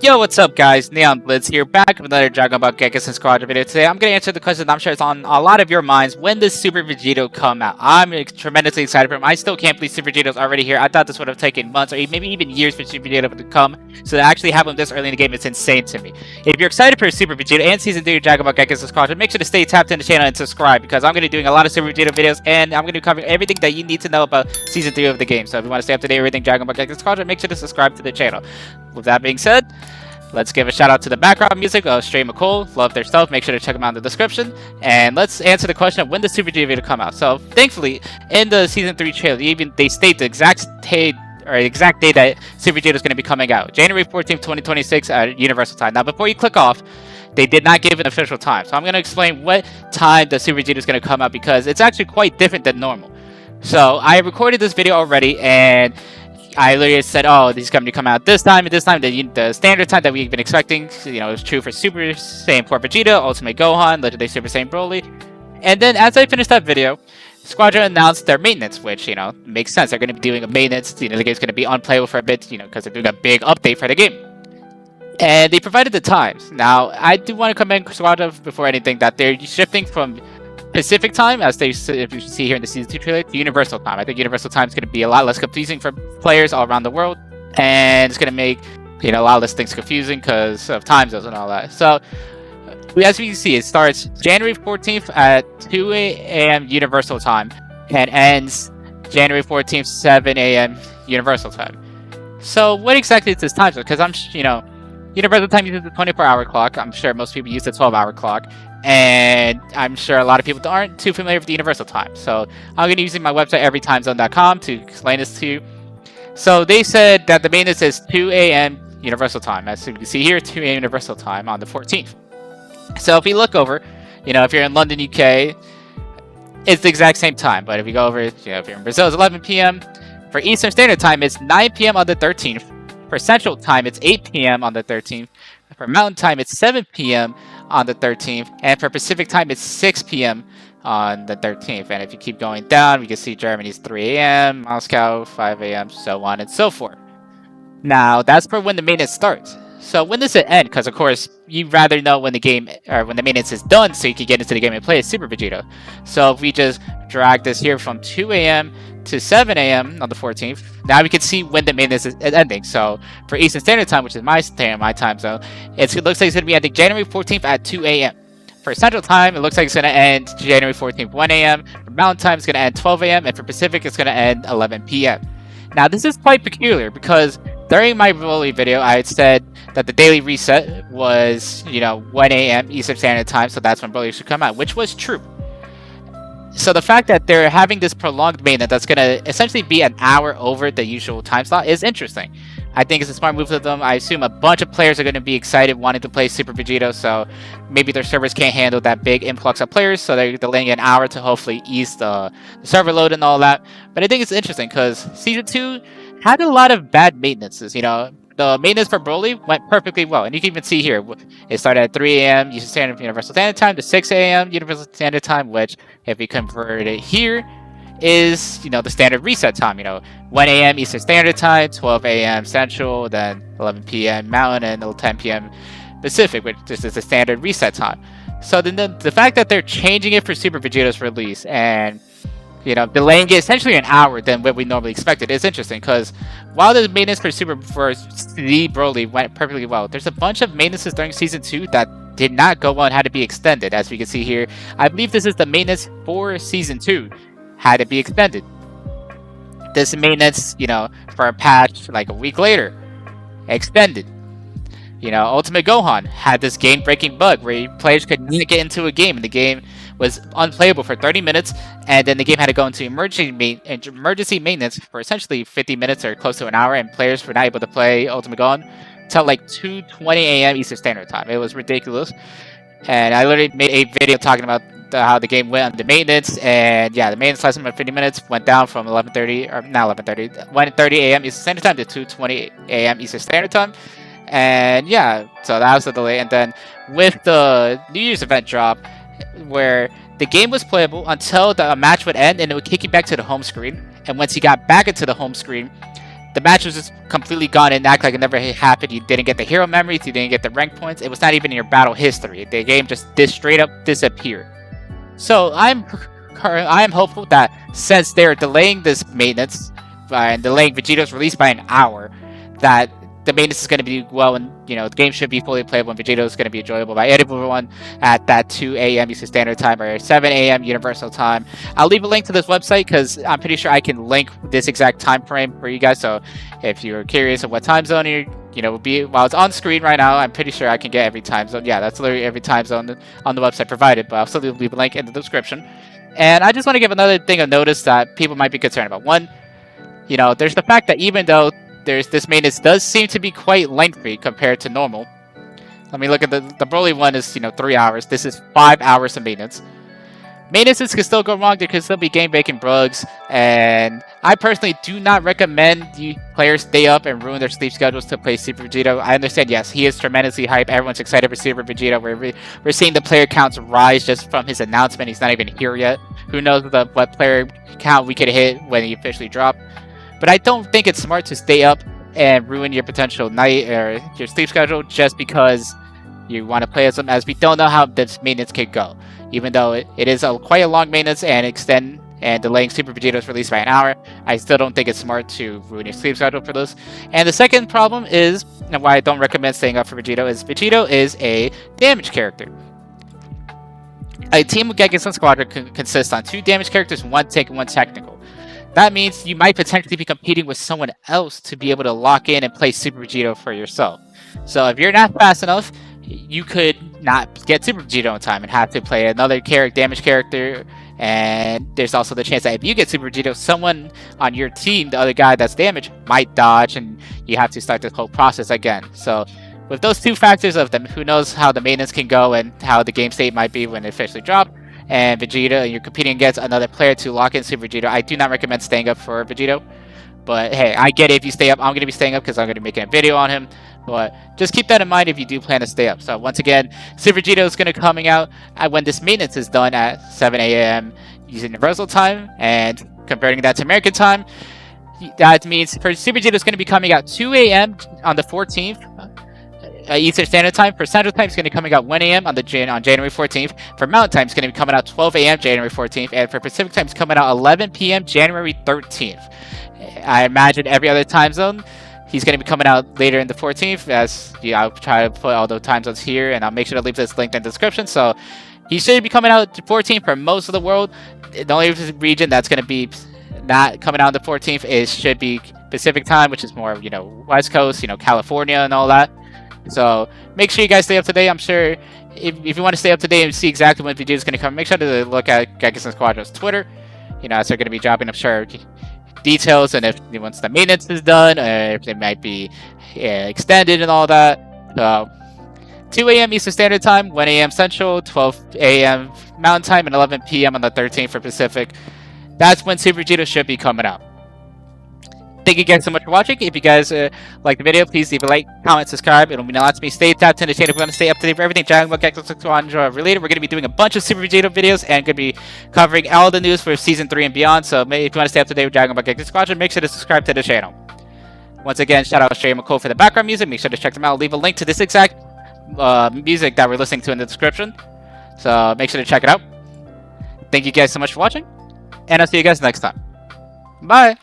Yo, what's up guys? Neon Blitz here, back with another Dragon Ball Gekishin Squadra video. Today I'm going to answer the question that I'm sure is on a lot of your minds. When does Super Vegito come out? I'm tremendously excited for him. I still can't believe Super Vegito's already here. I thought this would have taken months or maybe even years for Super Vegito to come. So to actually have him this early in the game, it's insane to me. If you're excited for Super Vegito and Season 3 of Dragon Ball Gekishin Squadra, make sure to stay tapped in the channel and subscribe because I'm going to be doing a lot of Super Vegito videos and I'm going to be covering everything that you need to know about Season 3 of the game. So if you want to stay up to date with everything Dragon Ball Gekishin Squadra, make sure to subscribe to the channel. With that being said, let's give a shout out to the background music of Stray McCall. Love their stuff. Make sure to check them out in the description. And let's answer the question of when does Super Vegito come out. So thankfully, in the Season 3 trailer, they state the exact day that Super Vegito is going to be coming out. January 14th, 2026 at Universal Time. Now, before you click off, they did not give an official time. So I'm going to explain what time the Super Vegito is going to come out because it's actually quite different than normal. So I recorded this video already and I literally said, oh, these going to come out this time and this time. The standard time that we've been expecting, is true for Super Saiyan 4 Vegeta, Ultimate Gohan, Legendary Super Saiyan Broly. And then as I finished that video, Squadra announced their maintenance, which, makes sense. They're going to be doing a maintenance. The game's going to be unplayable for a bit, because they're doing a big update for the game. And they provided the times. Now, I do want to commend Squadra before anything that they're shifting from Pacific time, as if you see here in the Season 2 trailer, to Universal time. I think Universal time is going to be a lot less confusing for players all around the world, and it's going to make a lot less things confusing because of time zones and all that. So, as you can see, it starts January 14th at 2 a.m. Universal time and ends January 14th, 7 a.m. Universal time. So, what exactly is this time zone? Because Universal time uses the 24-hour clock. I'm sure most people use the 12-hour clock. And I'm sure a lot of people aren't too familiar with the Universal Time. So I'm going to be using my website everytimezone.com to explain this to you. So they said that the maintenance is 2 a.m. Universal Time. As you can see here, 2 a.m. Universal Time on the 14th. So if you look over, if you're in London, UK, it's the exact same time. But if you go over, if you're in Brazil, it's 11 p.m. For Eastern Standard Time, it's 9 p.m. on the 13th. For Central Time, it's 8 p.m. on the 13th. For Mountain Time, it's 7 p.m. on the 13th, and for Pacific time it's 6 p.m. on the 13th. And if you keep going down, we can see Germany's 3 a.m., Moscow 5 a.m., so on and so forth. Now that's for when the maintenance starts. So when does it end? Because of course you'd rather know when the maintenance is done so you can get into the game and play as Super Vegito. So if we just drag this here from 2 a.m. to 7 a.m. on the 14th, now we can see when the maintenance is ending. So for Eastern Standard Time, which is my time zone, it looks like it's going to be ending January 14th at 2 a.m. For Central Time, it looks like it's going to end January 14th, 1 a.m. For Mountain Time, it's going to end 12 a.m. And for Pacific, it's going to end 11 p.m. Now, this is quite peculiar because during my Broly video, I had said that the daily reset was, 1 a.m. Eastern Standard Time, so that's when Broly should come out, which was true. So the fact that they're having this prolonged maintenance that's going to essentially be an hour over the usual time slot is interesting. I think it's a smart move of them. I assume a bunch of players are going to be excited wanting to play Super Vegito, so maybe their servers can't handle that big influx of players, so they're delaying an hour to hopefully ease the server load and all that. But I think it's interesting because Season 2 had a lot of bad maintenances, The maintenance for Broly went perfectly well, and you can even see here, it started at 3 a.m. Universal Standard Time to 6 a.m. Universal Standard Time, which, if we convert it here, is, the standard reset time, 1 a.m. Eastern Standard Time, 12 a.m. Central, then 11 p.m. Mountain, and 10 p.m. Pacific, which is the standard reset time. So then the fact that they're changing it for Super Vegito's release and delaying it essentially an hour than what we normally expected is interesting because while the maintenance for the Broly went perfectly well, there's a bunch of maintenances during Season 2 that did not go well and had to be extended. As we can see here, I believe this is the maintenance for Season 2 had to be extended. This maintenance, for a patch like a week later, extended. Ultimate Gohan had this game-breaking bug where players could not get into a game and the game was unplayable for 30 minutes, and then the game had to go into emergency maintenance for essentially 50 minutes or close to an hour, and players were not able to play Ultimate Gohan until like 2:20 a.m. Eastern Standard Time. It was ridiculous, and I literally made a video talking about how the game went under maintenance, and yeah, the maintenance lasted about 50 minutes, went down from 1:30 a.m. Eastern Standard Time to 2:20 a.m. Eastern Standard Time. And yeah, so that was the delay. And then with the New Year's event drop, where the game was playable until the match would end and it would kick you back to the home screen. And once you got back into the home screen, the match was just completely gone and act like it never happened. You didn't get the hero memories, you didn't get the rank points. It was not even in your battle history. The game just straight up disappeared. So I'm hopeful that since they're delaying this maintenance and delaying Vegito's release by an hour, that the maintenance is going to be well, and the game should be fully playable, and Vegito is going to be enjoyable by everyone at that 2 a.m. Eastern Standard Time or 7 a.m. Universal Time. I'll leave a link to this website because I'm pretty sure I can link this exact time frame for you guys. So if you're curious of what time zone you're, while it's on screen right now, I'm pretty sure I can get every time zone. Yeah, that's literally every time zone on the website provided, but I'll still leave a link in the description. And I just want to give another thing of notice that people might be concerned about. One, there's the fact that even though this maintenance does seem to be quite lengthy compared to normal. Let me look at the Broly one is 3 hours. This is 5 hours of maintenance. Maintenances can still go wrong. There could still be game breaking bugs, and I personally do not recommend the players stay up and ruin their sleep schedules to play Super Vegito. I understand, yes, he is tremendously hype. Everyone's excited for Super Vegito. We're seeing the player counts rise just from his announcement. He's not even here yet. Who knows what player count we could hit when he officially dropped. But I don't think it's smart to stay up and ruin your potential night or your sleep schedule just because you want to play as them, as we don't know how this maintenance could go. Even though it is quite a long maintenance and delaying Super Vegito's release by an hour, I still don't think it's smart to ruin your sleep schedule for this. And the second problem is, and why I don't recommend staying up for Vegito is a damage character. A team of Gekishin Squadra consists on 2 damage characters, 1 tank and 1 technical. That means you might potentially be competing with someone else to be able to lock in and play Super Vegito for yourself. So if you're not fast enough, you could not get Super Vegito in time and have to play another damage character. And there's also the chance that if you get Super Vegito, someone on your team, the other guy that's damaged, might dodge, and you have to start this whole process again. So with those 2 factors of them, who knows how the maintenance can go and how the game state might be when it officially drops, and Vegeta, and you're competing against another player to lock in Super Vegito, I do not recommend staying up for Vegito. But hey, I get it. If you stay up, I'm going to be staying up because I'm going to be making a video on him. But just keep that in mind if you do plan to stay up. So once again, Super Vegito is going to be coming out when this maintenance is done at 7 a.m. using Universal Time, and converting that to American time. That means for Super Vegito is going to be coming out 2 a.m. on the 14th. Eastern Standard Time. For Central Time, it's going to be coming out 1 a.m. on January 14th. For Mountain Time, it's going to be coming out 12 a.m. January 14th. And for Pacific Time, it's coming out 11 p.m. January 13th. I imagine every other time zone, he's going to be coming out later in the 14th. As I'll try to put all the time zones here, and I'll make sure to leave this link in the description. So he should be coming out the 14th for most of the world. The only region that's going to be not coming out on the 14th should be Pacific Time, which is more West Coast, California and all that. So make sure you guys stay up to date. I'm sure if you want to stay up to date and see exactly when Vegeta is going to come, make sure to look at Gekishin Squadra's Twitter. As they're going to be dropping, I'm sure, details, and if once the maintenance is done, or if they might be extended and all that. So 2 a.m. Eastern Standard Time, 1 a.m. Central, 12 a.m. Mountain Time, and 11 p.m. on the 13th for Pacific. That's when Super Vegito should be coming out. Thank you guys so much for watching. If you guys like the video, please leave a like, comment, subscribe. It'll mean a lot to me. Stay tapped into the channel if you want to stay up to date for everything Dragon Ball Gekishin Squadra related. We're going to be doing a bunch of Super Vegito videos and going to be covering all the news for Season 3 and beyond. So if you want to stay up to date with Dragon Ball Gekishin Squadra, make sure to subscribe to the channel. Once again, shout out Stray McCall for the background music. Make sure to check them out. I'll leave a link to this exact music that we're listening to in the description. So make sure to check it out. Thank you guys so much for watching, and I'll see you guys next time. Bye!